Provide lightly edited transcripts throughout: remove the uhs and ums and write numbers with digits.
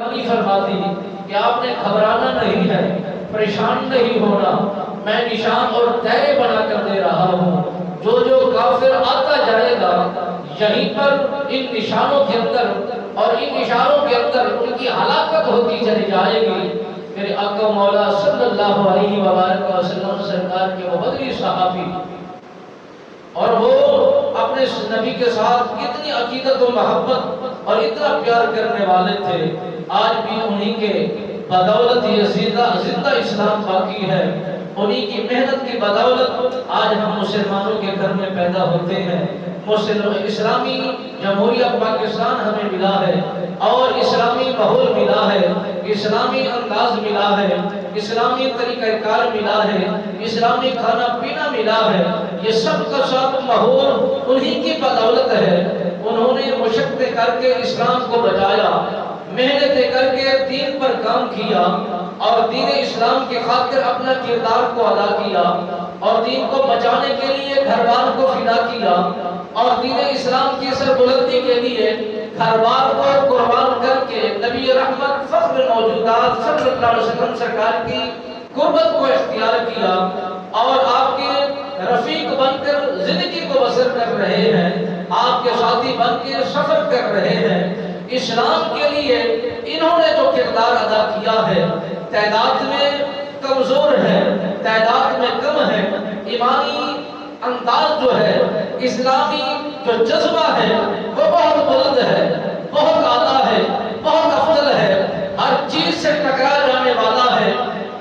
فرما دی کہ آپ نے گھبرانا نہیں ہے، پریشان نہیں ہونا، میں نشان اور تہے بنا کر دے رہا ہوں۔ جو جو کافر آتا جائے گا یہیں پر ان نشانوں کے اندر اور ان اشاروں کے اندر ان کی ہلاکت ہوتی چلی جائے گی۔ میرے آقا مولا صلی اللہ علیہ وآلہ وسلم سرکار کے وہ بدری صحابی، اور وہ اپنے نبی کے ساتھ اتنی عقیدت و محبت اور اتنا پیار کرنے والے تھے، آج بھی انہی کے بدولت یہ زندہ اسلام باقی ہے، انہی کی محنت کی بدولت آج ہم مسلمانوں کے گھر میں پیدا ہوتے ہیں۔ اسلامی جمہوریہ پاکستان ہمیں ملا ہے، اور اسلامی ماحول ملا ہے، اسلامی انداز ملا ہے، اسلامی طریقہ کار ملا ہے، اسلامی کھانا پینا ملا ہے، یہ سب کا سب ماحول انہی کی بدولت ہے۔ انہوں نے مشقتیں کر کے اسلام کو بچایا، محنتیں کر کے دین پر کام کیا، اور دین اسلام کی خاطر اپنا کردار کو ادا کیا، اور دین کو بچانے کے لیے گھر بار کو فدا کیا، اور دین اسلام کی سربلندی کے لیے گھر بار کو قربان کر کے نبی رحمت فخر موجودات صلی اللہ علیہ وسلم سرکار کی قربت کو اختیار کیا، اور آپ کے رفیق بن کر زندگی کو بسر کر رہے ہیں، آپ کے ساتھی بن کے سفر کر رہے ہیں۔ اسلام کے لیے انہوں نے جو کردار ادا کیا ہے، تعداد میں کمزور ہے، تعداد میں کم ہے، ایمانی انداز جو ہے، اسلامی جو جذبہ ہے وہ بہت بلند ہے، بہت اعلیٰ ہے، بہت افضل ہے، ہر چیز سے ٹکرا جانے والا ہے۔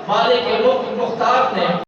مالک مختار نے